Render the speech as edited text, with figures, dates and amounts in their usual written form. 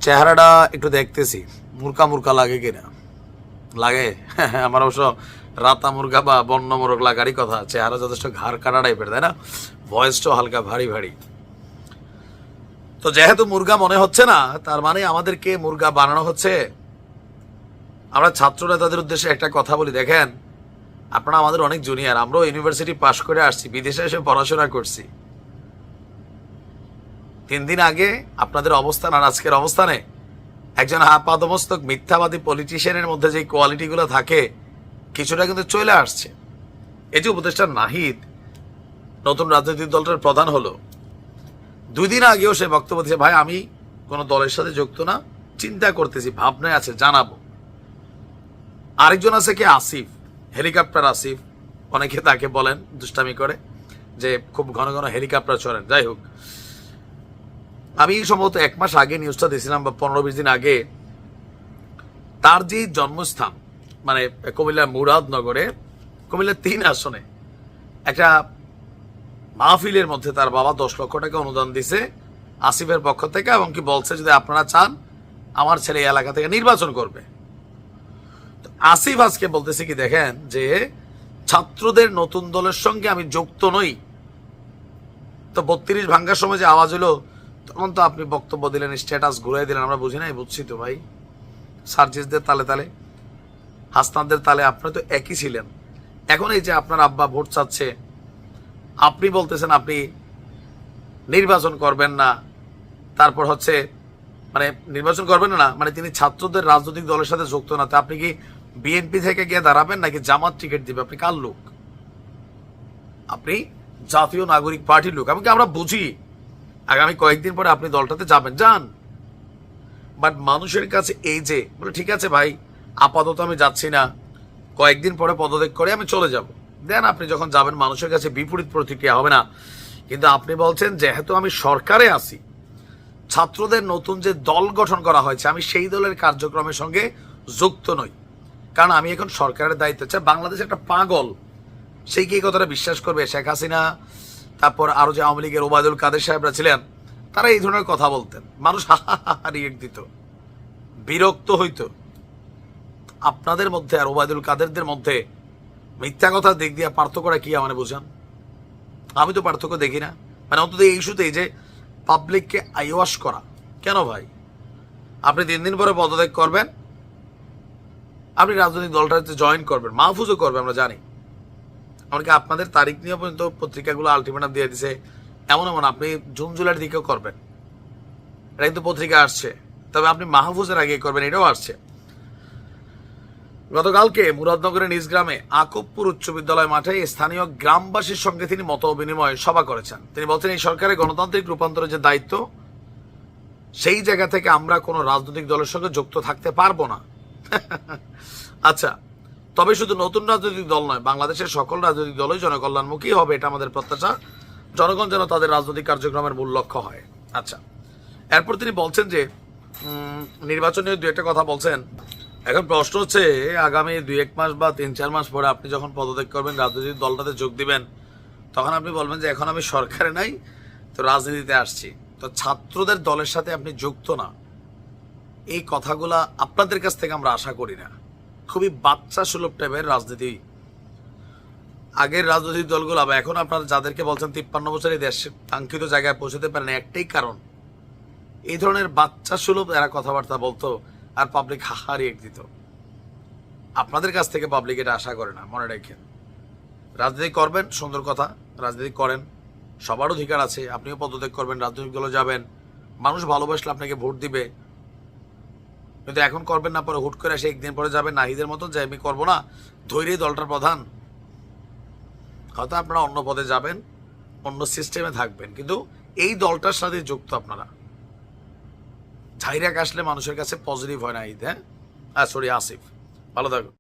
চেহারাটা একটু দেখতেছি মুরকা মুরকা লাগে কিনা, লাগে। আমার অবশ্য রাতা মুরগা বা বন্য মোরগ লাগারই কথা। চেহারা যথেষ্ট ঘাড় কাটা টাইপের, তাই না? ভয়েসটাও হালকা ভারী ভারী। তো যেহেতু মুরগা মনে হচ্ছে না, তার মানে আমাদেরকে মুরগা বানানো হচ্ছে। আমরা ছাত্ররা তাদের উদ্দেশ্যে একটা কথা বলি, দেখেন আপনারা আমাদের অনেক জুনিয়র, আমরাও ইউনিভার্সিটি পাশ করে আসছি, বিদেশে এসে পড়াশোনা করছি। 3 দিন আগে আপনাদের অবস্থান আর আজকের অবস্থানে একজন আপাদমস্তক মিথ্যাবাদী পলিটিশিয়ানের মধ্যে যে কোয়ালিটিগুলো থাকে কিছুটা কিন্তু চলে আসছে। এই যে উপদেষ্টা নাহিদ নতুন রাজনৈতিক দলটার প্রধান হলো, 2 দিন আগেও সে বক্তব্য দিয়েছে, ভাই আমি কোনো দলের সাথে যুক্ত না, চিন্তা করতেছি, ভাবনায় আছে, জানাবো। আরেকজন আছে কি আসিফ, হেলিকপ্টার আসিফ, অনেকে তাকে বলেন দুষ্টামি করে যে খুব ঘন ঘন হেলিকপ্টার চড়েন। যাই হোক, আমি সম্ভবত 1 মাস আগে নিউজটা দিয়েছিলাম বা 15-20 দিন আগে, তার যে জন্মস্থান মানে কুমিল্লার মুরাদনগরে, কুমিল্লার 3 আসনে একটা মাহফিলের মধ্যে তার বাবা 10 লক্ষ টাকা অনুদান দিছে আসিফের পক্ষ থেকে, এবং কি বলছে যদি আপনারা চান আমার ছেলে এই এলাকা থেকে নির্বাচন করবে। আসিফ আজকে বলতেছে কি দেখেন, যে ছাত্রদের নতুন দলের সঙ্গে আমি যুক্ত নই। তো 32 ভাঙ্গার সময় যে আওয়াজ হলো, তখন তো আপনি বক্তব্য দিলেন, স্ট্যাটাস ঘুরাই দিলেন, আমরা বুঝি নাই? বুঝছি তো ভাই, সার্জিসদের তালে তালে, হাসনাদের তালে আপনি তো একই ছিলেন। এখন এই যে আপনার আব্বা ভোট চাচ্ছে, আপনি বলতেছেন আপনি নির্বাচন করবেন না, তারপর হচ্ছে মানে নির্বাচন করবেন না মানে তিনি ছাত্রদের রাজনৈতিক দলের সাথে যুক্ত না। তা আপনি কি বিএনপি থেকে গিয়ে দাঁড়াবেন নাকি জামাত টিকিট দিবে? আপনি কার লোক? আপনি জাতীয় নাগরিক পার্টির লোক। এমনকি আমরা বুঝি আগামী কয়েকদিন পরে আপনি দলটাতে যাবেন, যান, বাট মানুষের কাছে এই যে বলে ঠিক আছে ভাই আপাতত আমি যাচ্ছি না, কয়েকদিন পরে পদত্যাগ করে আমি চলে যাব, দেন আপনি যখন যাবেন মানুষের কাছে বিপরীত প্রতিক্রিয়া হবে না। কিন্তু আপনি বলছেন যেহেতু আমি সরকারে আছি, ছাত্রদের নতুন যে দল গঠন করা হয়েছে আমি সেই দলের কার্যক্রমের সঙ্গে যুক্ত নই, কারণ আমি এখন সরকারের দায়িত্ব। বাংলাদেশ একটা পাগল, সেই কি কথাটা বিশ্বাস করবে? শেখ হাসিনা, তারপর আরো যে আওয়ামী লীগের ওবায়দুল কাদের সাহেবরা ছিলেন, তারা এই ধরনের কথা বলতেন, মানুষ রিয়েক্ট দিত, বিরক্ত হইত। আপনাদের মধ্যে আর ওবায়দুল কাদেরদের মধ্যে মিথ্যা কথার দিক দিয়ে পার্থক্যটা কি মানে বুঝান? আমি তো পার্থক্য দেখি না। মানে অন্তত এই ইস্যুতেই যে পাবলিককে আইওয়াশ করা, কেন ভাই? আপনি 3 দিন পরে পদত্যাগ করবেন, আপনি রাজনৈতিক দলটাতে জয়েন করবেন, মাহফুজও করবে, আমরা জানি। এমনকি আপনাদের তারিখ নিয়ে পর্যন্ত পত্রিকাগুলো আলটিমেটাম দিয়ে দিছে, এমন এমন আপনি জুন জুলাইয়ের দিকেও করবেন, এটা কিন্তু পত্রিকা আসছে। তবে আপনি মাহফুজের আগে করবেন, এটাও আসছে। গতকালকে মুরাদনগরের নিজ গ্রামে আকুবপুর উচ্চ বিদ্যালয় মাঠে স্থানীয় গ্রামবাসীর সঙ্গে তিনি মত বিনিময় সভা করেছেন। তিনি বলছেন এই সরকারের গণতান্ত্রিক রূপান্তরের যে দায়িত্ব, সেই জায়গা থেকে আমরা কোনো রাজনৈতিক দলের সঙ্গে যুক্ত থাকতে পারবো না। আচ্ছা, তবে শুধু নতুন রাজনৈতিক দল নয়, বাংলাদেশের সকল রাজনৈতিক দলই জনকল্যাণমুখী হবে, এটা আমাদের প্রত্যাশা। জনগণ যেন তাদের রাজনৈতিক কার্যক্রমের মূল লক্ষ্য হয়। আচ্ছা, এরপর তিনি বলছেন যে নির্বাচনীয় 2-1টা কথা বলছেন। এখন প্রশ্ন হচ্ছে আগামী 2-1 মাস বা 3-4 মাস পরে আপনি যখন পদত্যাগ করবেন, রাজনৈতিক দলটাতে যোগ দিবেন, তখন আপনি বলবেন যে এখন আমি সরকারে নাই, তো রাজনীতিতে আসছি। তো ছাত্রদের দলের সাথে আপনি যুক্ত না, এই কথাগুলা আপনাদের কাছ থেকে আমরা আশা করি না। খুবই বাচ্চা সুলভ টাইপের রাজনীতি। আগের রাজনৈতিক দলগুলো বা এখন আপনারা যাদেরকে বলছেন 53 বছরে দেশ কাঙ্ক্ষিত জায়গায় পৌঁছতে পারেন, একটাই কারণ, এই ধরনের বাচ্চা সুলভ এরা কথাবার্তা বলতো আর পাবলিক রিয়েক্ট দিত। আপনাদের কাছ থেকে পাবলিক এটা আশা করে না, মনে রাখেন। রাজনীতি করবেন, সুন্দর কথা, রাজনীতি করেন, সবার অধিকার আছে। আপনিও পদত্যাগ করবেন, রাজনৈতিক দলে যাবেন, মানুষ ভালোবাসলে আপনাকে ভোট দিবে। কিন্তু এখন করবেন না, পরে হুট করে এসে 1 দিন পরে যাবেন নাহিদের মতন যে আমি করবো না, ধৈর্যই দলটার প্রধান। হয়তো আপনারা অন্য পদে যাবেন, অন্য সিস্টেমে থাকবেন, কিন্তু এই দলটার সাথে যুক্ত আপনারা। ঝাইরাক আসলে মানুষের কাছে পজিটিভ হয় না। ঈদ, হ্যাঁ, সরি আসিফ, ভালো থাকুন।